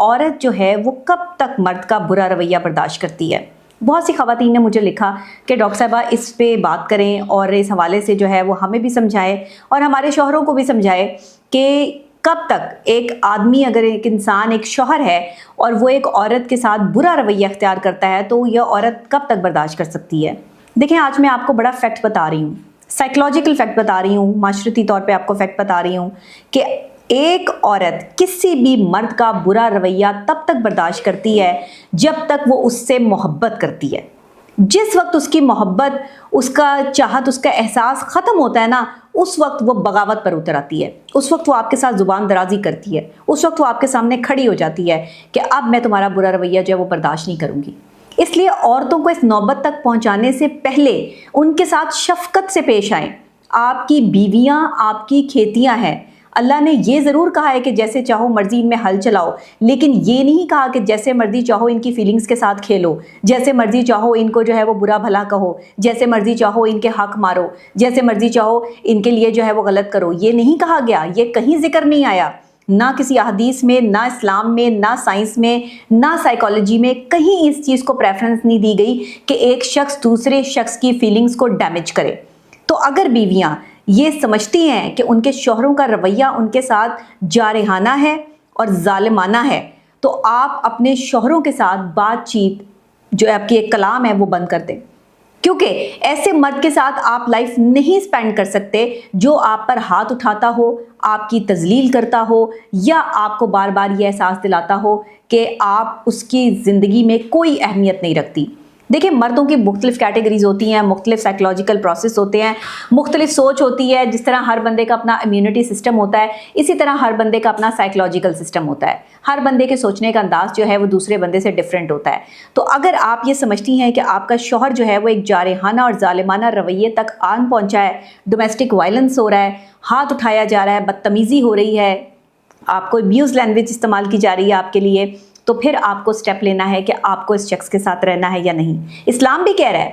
عورت جو ہے وہ کب تک مرد کا برا رویہ برداشت کرتی ہے؟ بہت سی خواتین نے مجھے لکھا کہ ڈاکٹر صاحبہ اس پہ بات کریں اور اس حوالے سے جو ہے وہ ہمیں بھی سمجھائے اور ہمارے شوہروں کو بھی سمجھائے کہ کب تک ایک آدمی، اگر ایک انسان ایک شوہر ہے اور وہ ایک عورت کے ساتھ برا رویہ اختیار کرتا ہے تو یہ عورت کب تک برداشت کر سکتی ہے؟ دیکھیں، آج میں آپ کو بڑا فیکٹ بتا رہی ہوں، سائیکلوجیکل فیکٹ بتا رہی ہوں، معاشرتی طور پہ آپ کو فیکٹ بتا رہی ہوں کہ ایک عورت کسی بھی مرد کا برا رویہ تب تک برداشت کرتی ہے جب تک وہ اس سے محبت کرتی ہے۔ جس وقت اس کی محبت، اس کا چاہت، اس کا احساس ختم ہوتا ہے نا، اس وقت وہ بغاوت پر اتر آتی ہے، اس وقت وہ آپ کے ساتھ زبان درازی کرتی ہے، اس وقت وہ آپ کے سامنے کھڑی ہو جاتی ہے کہ اب میں تمہارا برا رویہ جو ہے وہ برداشت نہیں کروں گی۔ اس لیے عورتوں کو اس نوبت تک پہنچانے سے پہلے ان کے ساتھ شفقت سے پیش آئیں۔ آپ کی بیویاں آپ کی کھیتیاں ہیں۔ اللہ نے یہ ضرور کہا ہے کہ جیسے چاہو مرضی ان میں ہل چلاؤ، لیکن یہ نہیں کہا کہ جیسے مرضی چاہو ان کی فیلنگز کے ساتھ کھیلو، جیسے مرضی چاہو ان کو جو ہے وہ برا بھلا کہو، جیسے مرضی چاہو ان کے حق مارو، جیسے مرضی چاہو ان کے لیے جو ہے وہ غلط کرو۔ یہ نہیں کہا گیا، یہ کہیں ذکر نہیں آیا، نہ کسی احادیث میں، نہ اسلام میں، نہ سائنس میں، نہ سائیکالوجی میں، کہیں اس چیز کو پریفرنس نہیں دی گئی کہ ایک شخص دوسرے شخص کی فیلنگز کو ڈیمیج کرے۔ تو اگر بیویاں یہ سمجھتی ہیں کہ ان کے شوہروں کا رویہ ان کے ساتھ جارحانہ ہے اور ظالمانہ ہے، تو آپ اپنے شوہروں کے ساتھ بات چیت جو آپ کی ایک کلام ہے وہ بند کر دیں، کیونکہ ایسے مرد کے ساتھ آپ لائف نہیں سپینڈ کر سکتے جو آپ پر ہاتھ اٹھاتا ہو، آپ کی تذلیل کرتا ہو، یا آپ کو بار بار یہ احساس دلاتا ہو کہ آپ اس کی زندگی میں کوئی اہمیت نہیں رکھتی۔ دیکھیں، مردوں کی مختلف کیٹیگریز ہوتی ہیں، مختلف سائیکلوجیکل پروسیس ہوتے ہیں، مختلف سوچ ہوتی ہے۔ جس طرح ہر بندے کا اپنا امیونٹی سسٹم ہوتا ہے، اسی طرح ہر بندے کا اپنا سائیکلوجیکل سسٹم ہوتا ہے۔ ہر بندے کے سوچنے کا انداز جو ہے وہ دوسرے بندے سے ڈیفرنٹ ہوتا ہے۔ تو اگر آپ یہ سمجھتی ہیں کہ آپ کا شوہر جو ہے وہ ایک جارحانہ اور ظالمانہ رویے تک آن پہنچا ہے، ڈومیسٹک وائلنس ہو رہا ہے، ہاتھ اٹھایا جا رہا ہے، بدتمیزی ہو رہی ہے، آپ کو ابیوز لینگویج استعمال کی جا رہی ہے آپ کے لیے، تو پھر آپ کو سٹیپ لینا ہے کہ آپ کو اس شخص کے ساتھ رہنا ہے یا نہیں۔ اسلام بھی کہہ رہا ہے،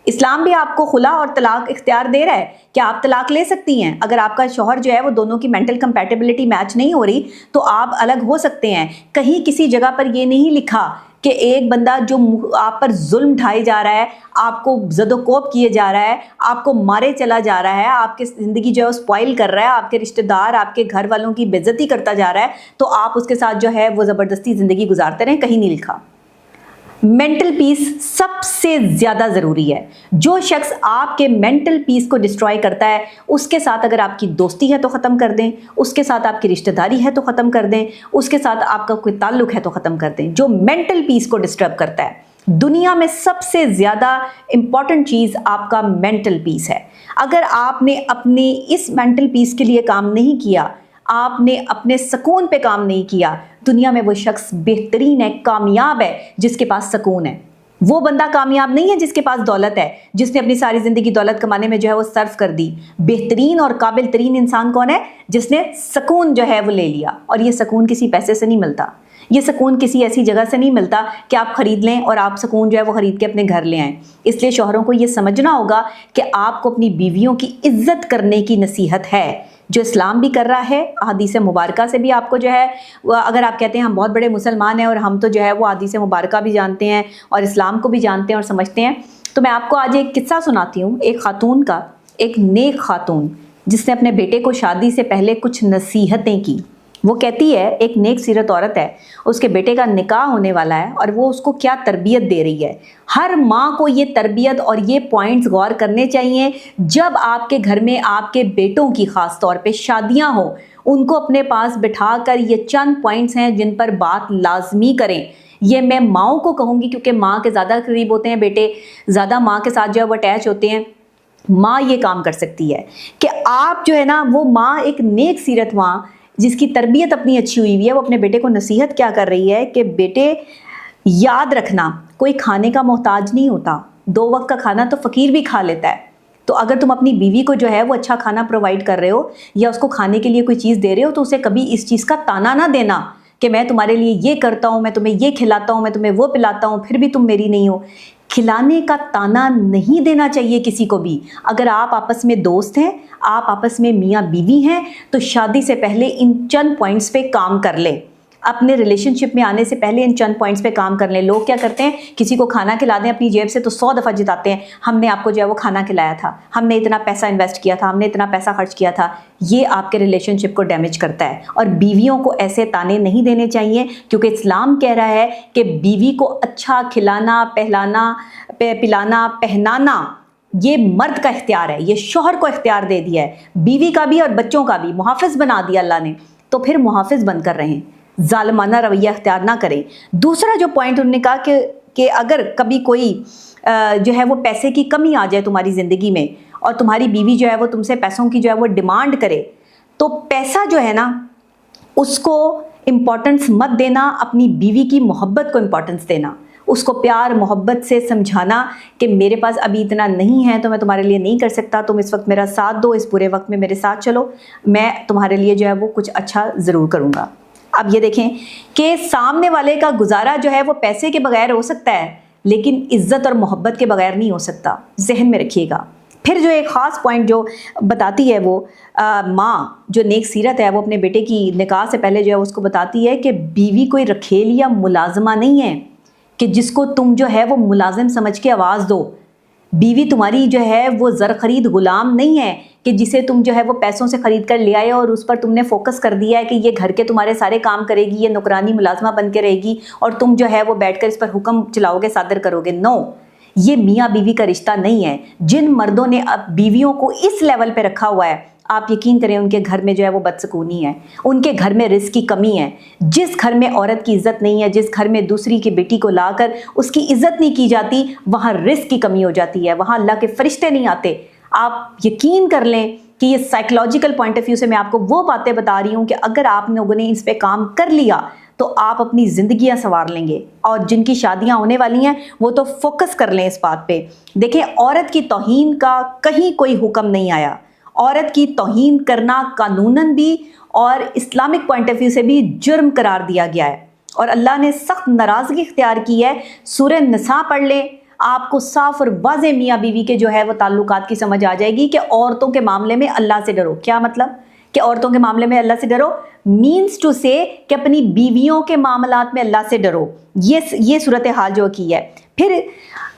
اسلام بھی آپ کو خلا اور طلاق اختیار دے رہا ہے کہ آپ طلاق لے سکتی ہیں۔ اگر آپ کا شوہر جو ہے وہ دونوں کی مینٹل کمپیٹیبلٹی میچ نہیں ہو رہی تو آپ الگ ہو سکتے ہیں۔ کہیں کسی جگہ پر یہ نہیں لکھا کہ ایک بندہ جو آپ پر ظلم ڈھائے جا رہا ہے، آپ کو زد و کوب کیے جا رہا ہے، آپ کو مارے چلا جا رہا ہے، آپ کی زندگی جو ہے اسپوائل کر رہا ہے، آپ کے رشتہ دار، آپ کے گھر والوں کی بے عزتی کرتا جا رہا ہے، تو آپ اس کے ساتھ جو ہے وہ زبردستی زندگی گزارتے رہیں، کہیں نہیں لکھا۔ مینٹل پیس سب سے زیادہ ضروری ہے۔ جو شخص آپ کے مینٹل پیس کو ڈسٹرائے کرتا ہے، اس کے ساتھ اگر آپ کی دوستی ہے تو ختم کر دیں، اس کے ساتھ آپ کی رشتہ داری ہے تو ختم کر دیں، اس کے ساتھ آپ کا کوئی تعلق ہے تو ختم کر دیں۔ جو مینٹل پیس کو ڈسٹرب کرتا ہے، دنیا میں سب سے زیادہ امپورٹنٹ چیز آپ کا مینٹل پیس ہے۔ اگر آپ نے اپنے اس مینٹل پیس کے لیے کام نہیں کیا، آپ نے اپنے سکون پہ کام نہیں کیا، دنیا میں وہ شخص بہترین ہے، کامیاب ہے جس کے پاس سکون ہے۔ وہ بندہ کامیاب نہیں ہے جس کے پاس دولت ہے، جس نے اپنی ساری زندگی دولت کمانے میں جو ہے وہ صرف کر دی۔ بہترین اور قابل ترین انسان کون ہے؟ جس نے سکون جو ہے وہ لے لیا، اور یہ سکون کسی پیسے سے نہیں ملتا، یہ سکون کسی ایسی جگہ سے نہیں ملتا کہ آپ خرید لیں اور آپ سکون جو ہے وہ خرید کے اپنے گھر لے آئیں۔ اس لیے شوہروں کو یہ سمجھنا ہوگا کہ آپ کو اپنی بیویوں کی عزت کرنے کی نصیحت ہے، جو اسلام بھی کر رہا ہے۔ احادیث مبارکہ سے بھی آپ کو جو ہے، اگر آپ کہتے ہیں ہم بہت بڑے مسلمان ہیں اور ہم تو جو ہے وہ احادیث مبارکہ بھی جانتے ہیں اور اسلام کو بھی جانتے ہیں اور سمجھتے ہیں، تو میں آپ کو آج ایک قصہ سناتی ہوں، ایک خاتون کا، ایک نیک خاتون جس نے اپنے بیٹے کو شادی سے پہلے کچھ نصیحتیں کی۔ وہ کہتی ہے، ایک نیک سیرت عورت ہے، اس کے بیٹے کا نکاح ہونے والا ہے اور وہ اس کو کیا تربیت دے رہی ہے۔ ہر ماں کو یہ تربیت اور یہ پوائنٹس غور کرنے چاہیے جب آپ کے گھر میں آپ کے بیٹوں کی خاص طور پہ شادیاں ہوں، ان کو اپنے پاس بٹھا کر یہ چند پوائنٹس ہیں جن پر بات لازمی کریں۔ یہ میں ماؤں کو کہوں گی کیونکہ ماں کے زیادہ قریب ہوتے ہیں بیٹے، زیادہ ماں کے ساتھ جو ہے وہ اٹیچ ہوتے ہیں۔ ماں یہ کام کر سکتی ہے کہ آپ جو ہے نا، وہ ماں، ایک نیک سیرت ماں جس کی تربیت اپنی اچھی ہوئی ہے، وہ اپنے بیٹے کو نصیحت کیا کر رہی ہے کہ بیٹے یاد رکھنا، کوئی کھانے کا محتاج نہیں ہوتا، 2 وقت کا کھانا تو فقیر بھی کھا لیتا ہے۔ تو اگر تم اپنی بیوی کو جو ہے وہ اچھا کھانا پرووائڈ کر رہے ہو یا اس کو کھانے کے لیے کوئی چیز دے رہے ہو، تو اسے کبھی اس چیز کا تانا نہ دینا کہ میں تمہارے لیے یہ کرتا ہوں، میں تمہیں یہ کھلاتا ہوں، میں تمہیں وہ پلاتا ہوں، پھر بھی تم میری نہیں ہو۔ کھلانے کا تانا نہیں دینا چاہیے کسی کو بھی۔ اگر آپ آپس میں دوست ہیں، آپ آپس میں میاں بیوی ہیں، تو شادی سے پہلے ان چند پوائنٹس پہ کام کر لیں۔ اپنے ریلیشن شپ میں آنے سے پہلے ان چند پوائنٹس پہ کام کر لیں. لوگ کیا کرتے ہیں, کسی کو کھانا کھلا دیں اپنی جیب سے تو 100 دفعہ جتاتے ہیں ہم نے آپ کو جو ہے وہ کھانا کھلایا تھا, ہم نے اتنا پیسہ انویسٹ کیا تھا, ہم نے اتنا پیسہ خرچ کیا تھا. یہ آپ کے ریلیشن شپ کو ڈیمیج کرتا ہے. اور بیویوں کو ایسے تانے نہیں دینے چاہیے, کیونکہ اسلام کہہ رہا ہے کہ بیوی کو اچھا کھلانا پلانا پہنانا یہ مرد کا اختیار ہے, یہ شوہر کو اختیار دے دیا ہے, بیوی کا بھی اور بچوں کا بھی محافظ بنا دیا اللہ نے. تو پھر محافظ بن کر رہیں, ظالمانہ رویہ اختیار نہ کریں. دوسرا جو پوائنٹ انہوں نے کہا کہ اگر کبھی کوئی جو ہے وہ پیسے کی کمی آ جائے تمہاری زندگی میں اور تمہاری بیوی جو ہے وہ تم سے پیسوں کی جو ہے وہ ڈیمانڈ کرے, تو پیسہ جو ہے نا اس کو امپورٹنس مت دینا, اپنی بیوی کی محبت کو امپورٹنس دینا, اس کو پیار محبت سے سمجھانا کہ میرے پاس ابھی اتنا نہیں ہے تو میں تمہارے لیے نہیں کر سکتا, تم اس وقت میرا ساتھ دو, اس برے وقت میں میرے ساتھ چلو, میں تمہارے لیے جو ہے وہ کچھ اچھا ضرور کروں گا. اب یہ دیکھیں کہ سامنے والے کا گزارا جو ہے وہ پیسے کے بغیر ہو سکتا ہے لیکن عزت اور محبت کے بغیر نہیں ہو سکتا, ذہن میں رکھیے گا. پھر جو ایک خاص پوائنٹ جو بتاتی ہے وہ ماں جو نیک سیرت ہے وہ اپنے بیٹے کی نکاح سے پہلے جو ہے اس کو بتاتی ہے کہ بیوی کوئی رکھیل یا ملازمہ نہیں ہے کہ جس کو تم جو ہے وہ ملازم سمجھ کے آواز دو. بیوی تمہاری جو ہے وہ زر خرید غلام نہیں ہے کہ جسے تم جو ہے وہ پیسوں سے خرید کر لے آئے اور اس پر تم نے فوکس کر دیا ہے کہ یہ گھر کے تمہارے سارے کام کرے گی, یہ نوکرانی ملازمہ بن کے رہے گی اور تم جو ہے وہ بیٹھ کر اس پر حکم چلاؤ گے, صادر کرو گے. نو, یہ میاں بیوی کا رشتہ نہیں ہے. جن مردوں نے اب بیویوں کو اس لیول پہ رکھا ہوا ہے آپ یقین کریں ان کے گھر میں جو ہے وہ بدسکونی ہے, ان کے گھر میں رزق کی کمی ہے. جس گھر میں عورت کی عزت نہیں ہے, جس گھر میں دوسری کی بیٹی کو لا کر اس کی عزت نہیں کی جاتی, وہاں رزق کی کمی ہو جاتی ہے, وہاں اللہ کے فرشتے نہیں آتے. آپ یقین کر لیں کہ یہ سائیکلوجیکل پوائنٹ آف ویو سے میں آپ کو وہ باتیں بتا رہی ہوں کہ اگر آپ لوگوں نے اس پہ کام کر لیا تو آپ اپنی زندگیاں سنوار لیں گے. اور جن کی شادیاں ہونے والی ہیں وہ تو فوکس کر لیں اس بات پہ. دیکھیں عورت کی توہین کا کہیں کوئی حکم نہیں آیا, عورت کی توہین کرنا قانوناً بھی اور اسلامک پوائنٹ آف ویو سے بھی جرم قرار دیا گیا ہے اور اللہ نے سخت ناراضگی اختیار کی ہے. سورہ نساء پڑھ لیں, آپ کو صاف اور واضح میاں بیوی کے جو ہے وہ تعلقات کی سمجھ آ جائے گی کہ عورتوں کے معاملے میں اللہ سے ڈرو. کیا مطلب کہ عورتوں کے معاملے میں اللہ سے ڈرو؟ مینس ٹو سے کہ اپنی بیویوں کے معاملات میں اللہ سے ڈرو. یہ صورتحال جو کی ہے. پھر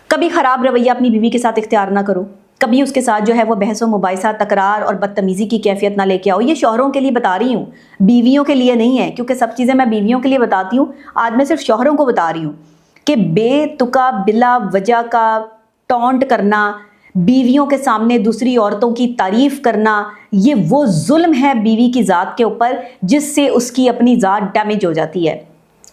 کبھی خراب رویہ اپنی بیوی کے ساتھ اختیار نہ کرو, کبھی اس کے ساتھ جو ہے وہ بحث و مباحثہ, تکرار اور بدتمیزی کی کیفیت نہ لے کے آؤ. یہ شوہروں کے لیے بتا رہی ہوں, بیویوں کے لیے نہیں ہے, کیونکہ سب چیزیں میں بیویوں کے لیے بتاتی ہوں. آج میں صرف شوہروں کو بتا رہی ہوں کہ بے تکا بلا وجہ کا ٹونٹ کرنا, بیویوں کے سامنے دوسری عورتوں کی تعریف کرنا, یہ وہ ظلم ہے بیوی کی ذات کے اوپر جس سے اس کی اپنی ذات ڈیمیج ہو جاتی ہے,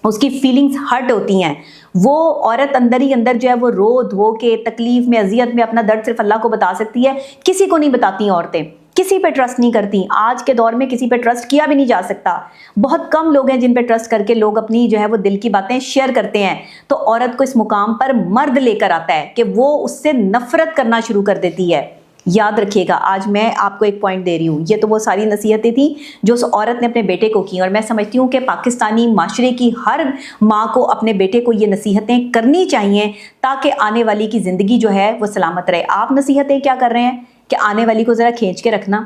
اس کی فیلنگز ہرٹ ہوتی ہیں. وہ عورت اندر ہی اندر جو ہے وہ رو دھو کے تکلیف میں اذیت میں اپنا درد صرف اللہ کو بتا سکتی ہے, کسی کو نہیں بتاتی. عورتیں کسی پہ ٹرسٹ نہیں کرتی. آج کے دور میں کسی پہ ٹرسٹ کیا بھی نہیں جا سکتا. بہت کم لوگ ہیں جن پہ ٹرسٹ کر کے لوگ اپنی جو ہے وہ دل کی باتیں شیئر کرتے ہیں. تو عورت کو اس مقام پر مرد لے کر آتا ہے کہ وہ اس سے نفرت کرنا شروع کر دیتی ہے. یاد رکھیے گا, آج میں آپ کو ایک پوائنٹ دے رہی ہوں. یہ تو وہ ساری نصیحتیں تھیں جو اس عورت نے اپنے بیٹے کو کی, اور میں سمجھتی ہوں کہ پاکستانی معاشرے کی ہر ماں کو اپنے بیٹے کو یہ نصیحتیں کرنی چاہیے تاکہ آنے والی کی زندگی جو ہے وہ سلامت رہے. آپ نصیحتیں کیا کر رہے ہیں کہ آنے والی کو ذرا کھینچ کے رکھنا,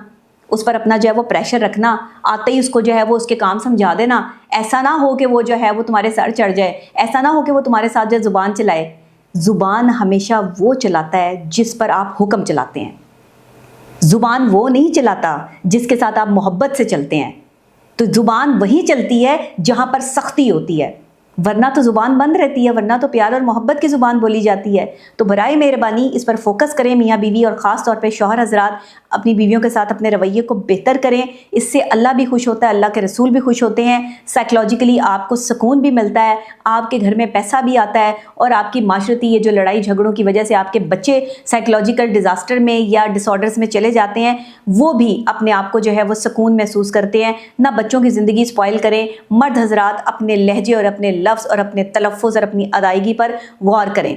اس پر اپنا جو ہے وہ پریشر رکھنا, آتے ہی اس کو جو ہے وہ اس کے کام سمجھا دینا. ایسا نہ ہو کہ وہ جو ہے وہ تمہارے سر چڑھ جائے, ایسا نہ ہو کہ وہ تمہارے ساتھ جو زبان چلائے. زبان ہمیشہ وہ چلاتا ہے جس پر آپ حکم چلاتے ہیں, زبان وہ نہیں چلاتا جس کے ساتھ آپ محبت سے چلتے ہیں. تو زبان وہی چلتی ہے جہاں پر سختی ہوتی ہے, ورنہ تو زبان بند رہتی ہے, ورنہ تو پیار اور محبت کی زبان بولی جاتی ہے. تو برائے مہربانی اس پر فوکس کریں میاں بیوی, اور خاص طور پہ شوہر حضرات اپنی بیویوں کے ساتھ اپنے رویے کو بہتر کریں. اس سے اللہ بھی خوش ہوتا ہے, اللہ کے رسول بھی خوش ہوتے ہیں, سائیکلوجیکلی آپ کو سکون بھی ملتا ہے, آپ کے گھر میں پیسہ بھی آتا ہے, اور آپ کی معاشرتی یہ جو لڑائی جھگڑوں کی وجہ سے آپ کے بچے سائیکلوجیکل ڈیزاسٹر میں یا ڈس آرڈرز میں چلے جاتے ہیں, وہ بھی اپنے آپ کو جو ہے وہ سکون محسوس کرتے ہیں. نہ بچوں کی زندگی اسپوائل کریں. مرد حضرات اپنے لہجے اور اپنے لفظ اور اپنے تلفظ اور اپنی ادائیگی پر غور کریں.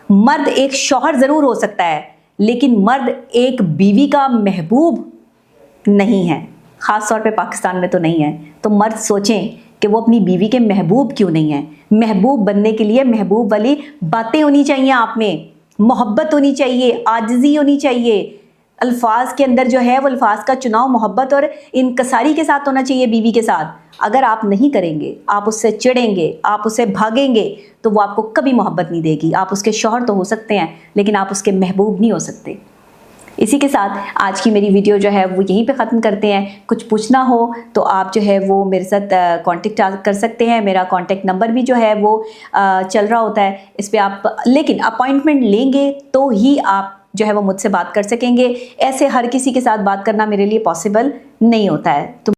مرد ایک شوہر ضرور ہو سکتا ہے لیکن مرد ایک بیوی کا محبوب نہیں ہے, خاص طور پہ پاکستان میں تو نہیں ہے. تو مرد سوچیں کہ وہ اپنی بیوی کے محبوب کیوں نہیں ہیں. محبوب بننے کے لیے محبوب والی باتیں ہونی چاہیے, آپ میں محبت ہونی چاہیے, عاجزی ہونی چاہیے, الفاظ کے اندر جو ہے وہ الفاظ کا چناؤ محبت اور انکساری کے ساتھ ہونا چاہیے بیوی کے ساتھ. اگر آپ نہیں کریں گے، آپ اس سے چڑیں گے، آپ اسے بھاگیں گے، تو وہ آپ کو کبھی محبت نہیں دے گی. آپ اس کے شوہر تو ہو سکتے ہیں لیکن آپ اس کے محبوب نہیں ہو سکتے. اسی کے ساتھ آج کی میری ویڈیو جو ہے وہ یہیں پہ ختم کرتے ہیں. کچھ پوچھنا ہو تو آپ جو ہے وہ میرے ساتھ کانٹیکٹ کر سکتے ہیں. میرا کانٹیکٹ نمبر بھی جو ہے وہ چل رہا ہوتا ہے اس پہ آپ، لیکن اپائنٹمنٹ لیں گے تو ہی آپ جو ہے وہ مجھ سے بات کر سکیں گے. ایسے ہر کسی کے ساتھ بات کرنا میرے لیے پاسبل نہیں ہوتا ہے. تو